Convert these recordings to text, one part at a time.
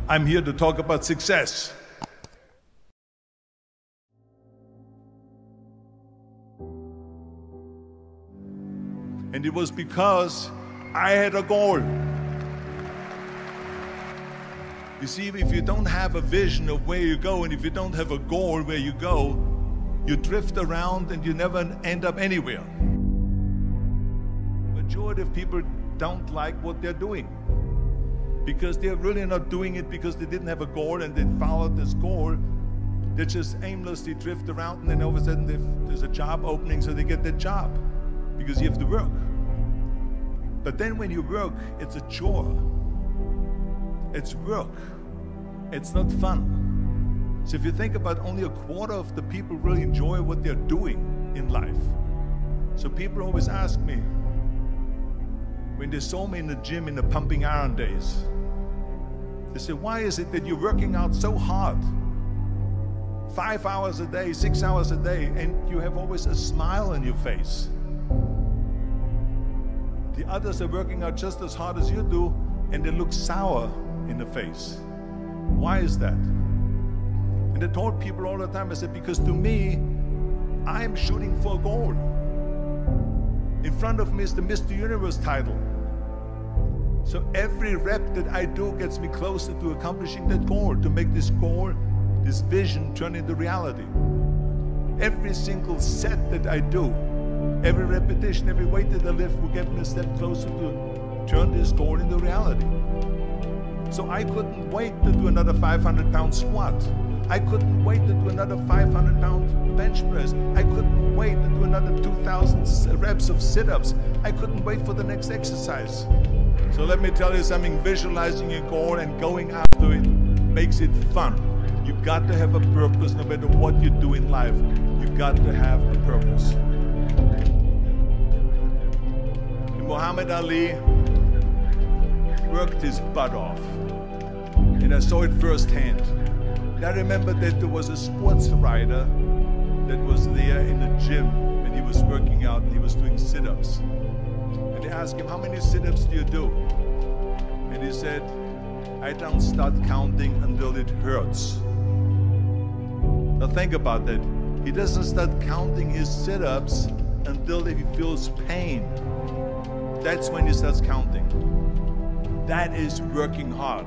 I'm here to talk about success. And it was because I had a goal. You see, if you don't have a vision of where you go, and if you don't have a goal where you go, you drift around and you never end up anywhere. Majority of people don't like what they're doing because they're really not doing it because they didn't have a goal and they followed this goal. They just aimlessly drift around, and then all of a sudden there's a job opening, so they get that job because you have to work. But then when you work, it's a chore. It's work. It's not fun. So if you think about, only a quarter of the people really enjoy what they're doing in life. So people always ask me, when they saw me in the gym in the pumping iron days, they say, why is it that you're working out so hard? 5 hours a day, 6 hours a day, and you have always a smile on your face. The others are working out just as hard as you do, and they look sour in the face. Why is that? And I told people all the time, I said, because to me, I'm shooting for a goal. In front of me is the Mr. Universe title. So every rep that I do gets me closer to accomplishing that goal, to make this goal, this vision, turn into reality. Every single set that I do, every repetition, every weight that I lift will get me a step closer to turn this goal into reality. So I couldn't wait to do another 500-pound squat. I couldn't wait to do another 500-pound bench press. I couldn't wait to do another 2,000 reps of sit-ups. I couldn't wait for the next exercise. So let me tell you something, visualizing your goal and going after it makes it fun. You've got to have a purpose no matter what you do in life. You've got to have a purpose. Muhammad Ali worked his butt off, and I saw it firsthand. And I remember that there was a sports writer that was there in the gym when he was working out and he was doing sit-ups. And they asked him, how many sit-ups do you do? And he said, I don't start counting until it hurts. Now think about that. He doesn't start counting his sit-ups until he feels pain. That's when he starts counting. That is working hard.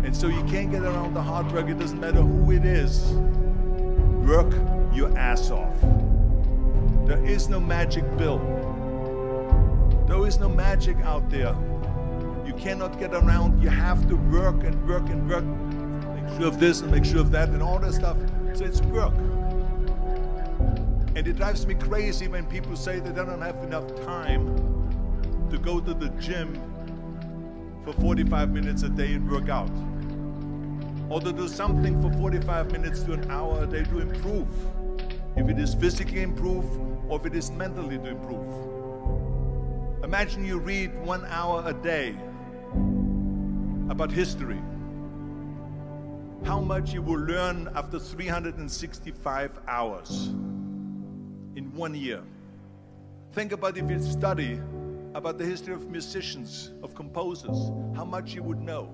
And so you can't get around the hard work. It doesn't matter who it is. Work your ass off. There is no magic pill. There is no magic out there. You cannot get around. You have to work and work and work. Make sure of this and make sure of that and all that stuff. So it's work. And it drives me crazy when people say that they don't have enough time to go to the gym for 45 minutes a day and work out. Or to do something for 45 minutes to an hour a day to improve. If it is physically improve or if it is mentally to improve. Imagine you read 1 hour a day about history. How much you will learn after 365 hours. In 1 year. Think about if you study about the history of musicians, of composers, how much you would know.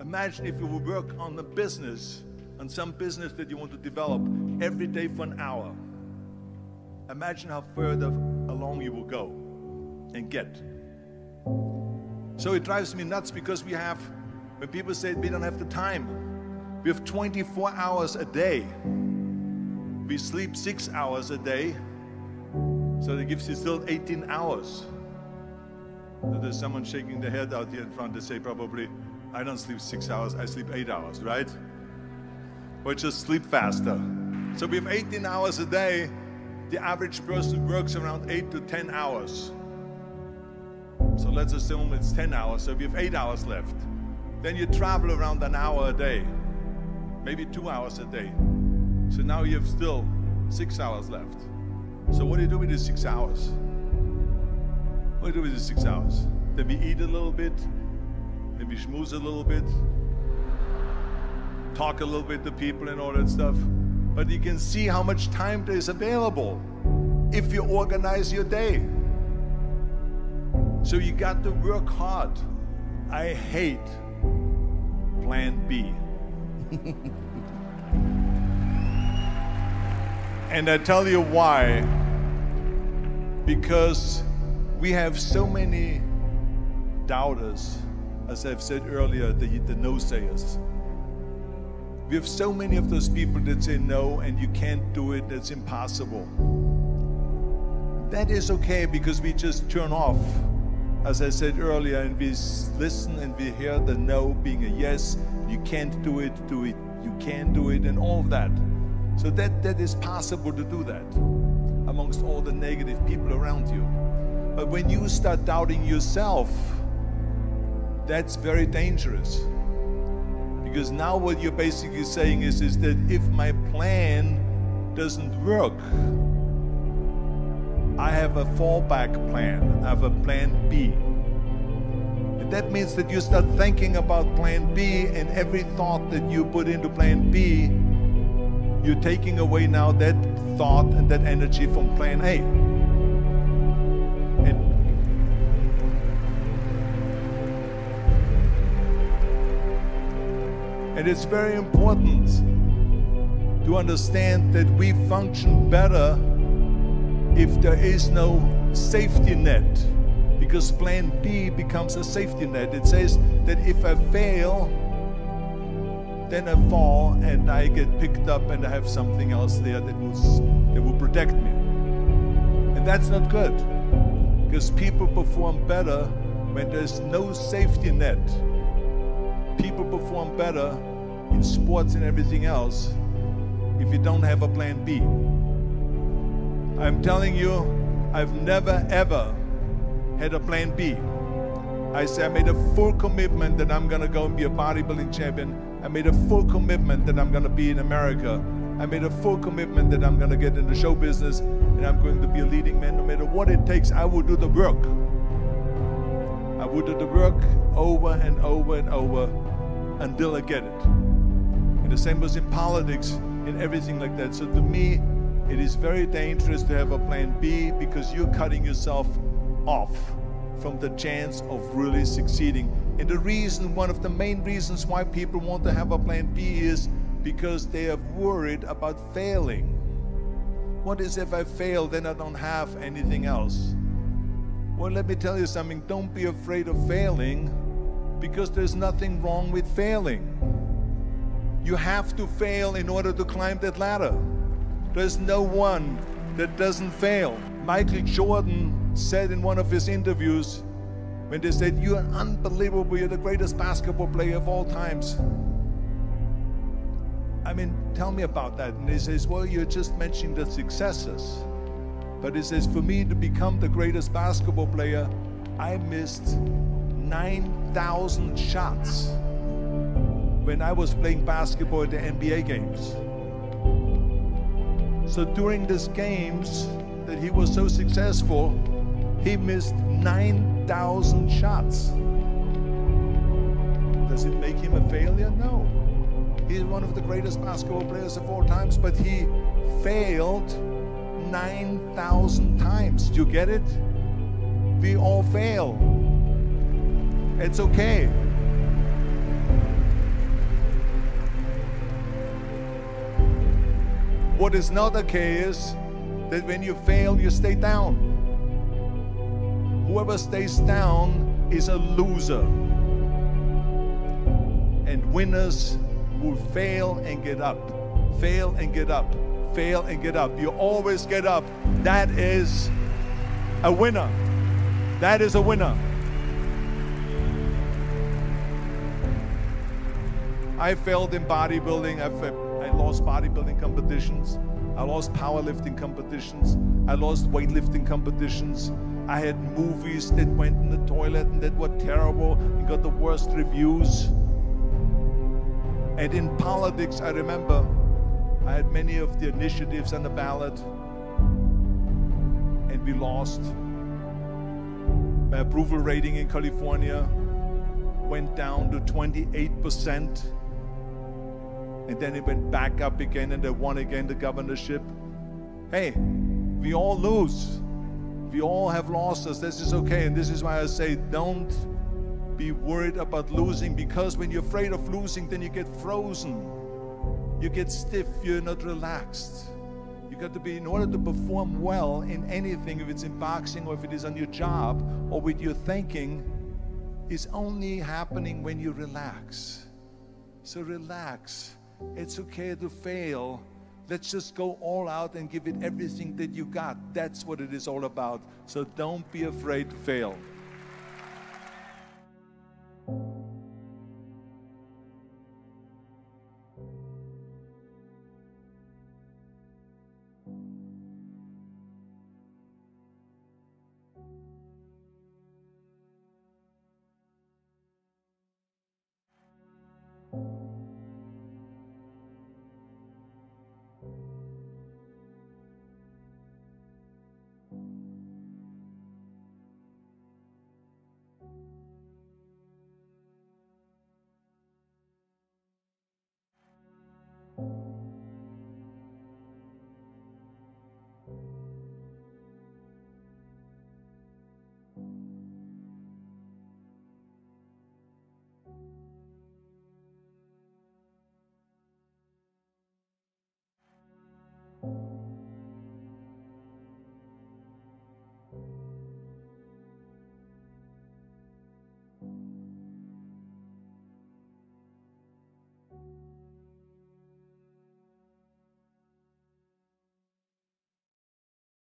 Imagine if you would work on a business, on some business that you want to develop every day for an hour. Imagine how further along you will go and get. So it drives me nuts because when people say we don't have the time, we have 24 hours a day. We sleep 6 hours a day, so that gives you still 18 hours. So there's someone shaking their head out here in front. They say probably, I don't sleep 6 hours, I sleep 8 hours, right? Or just sleep faster. So we have 18 hours a day. The average person works around 8 to 10 hours. So let's assume it's 10 hours, so we have 8 hours left. Then you travel around an hour a day, maybe 2 hours a day. So now you have still 6 hours left. So what do you do with these 6 hours? What do you do with these 6 hours? Then we eat a little bit, then we schmooze a little bit, talk a little bit to people and all that stuff. But you can see how much time there is available if you organize your day. So you got to work hard. I hate plan B. And I tell you why. Because we have so many doubters, as I've said earlier, the no-sayers. We have so many of those people that say no, and you can't do it, that's impossible. That is okay, because we just turn off, as I said earlier, and we listen and we hear the no being a yes. You can't do it, you can do it, and all of that. So that is possible to do that amongst all the negative people around you. But when you start doubting yourself, that's very dangerous. Because now what you're basically saying is that if my plan doesn't work, I have a fallback plan. I have a plan B. And that means that you start thinking about plan B, and every thought that you put into plan B, you're taking away now that thought and that energy from plan A. And it's very important to understand that we function better if there is no safety net, because plan B becomes a safety net. It says that if I fail, then I fall and I get picked up and I have something else there that will protect me. And that's not good, because people perform better when there's no safety net. People perform better in sports and everything else if you don't have a plan B. I'm telling you, I've never ever had a plan B. I say I made a full commitment that I'm gonna go and be a bodybuilding champion. I made a full commitment that I'm gonna be in America. I made a full commitment that I'm gonna get in the show business and I'm going to be a leading man. No matter what it takes, I will do the work. I will do the work over and over and over until I get it. And the same was in politics, in everything like that. So to me, it is very dangerous to have a plan B, because you're cutting yourself off from the chance of really succeeding. And the reason, one of the main reasons why people want to have a plan B is because they are worried about failing. What is if I fail, then I don't have anything else? Well, let me tell you something. Don't be afraid of failing, because there's nothing wrong with failing. You have to fail in order to climb that ladder. There's no one that doesn't fail. Michael Jordan said in one of his interviews, when they said, "You're unbelievable, you're the greatest basketball player of all times." I mean, tell me about that. And he says, "Well, you're just mentioning the successes." But he says, "For me to become the greatest basketball player, I missed 9,000 shots when I was playing basketball at the NBA games." So during these games that he was so successful, he missed 9,000 shots. Does it make him a failure? No. He's one of the greatest basketball players of all times, but he failed 9,000 times. Do you get it? We all fail. It's okay. What is not okay is that when you fail, you stay down. Whoever stays down is a loser. And winners will fail and get up, fail and get up, fail and get up. You always get up. That is a winner. That is a winner. I failed in bodybuilding. I lost bodybuilding competitions. I lost powerlifting competitions. I lost weightlifting competitions. I had movies that went in the toilet and that were terrible and got the worst reviews. And in politics, I remember I had many of the initiatives on the ballot, and we lost. My approval rating in California went down to 28%. And then it went back up again, and they won again the governorship. Hey, we all lose. We all have losses. This is okay. And this is why I say don't be worried about losing, because when you're afraid of losing, then you get frozen. You get stiff, you're not relaxed. You got to be, in order to perform well in anything, if it's in boxing or if it is on your job or with your thinking, is only happening when you relax. So relax. It's okay to fail. Let's just go all out and give it everything that you got. That's what it is all about. So don't be afraid to fail.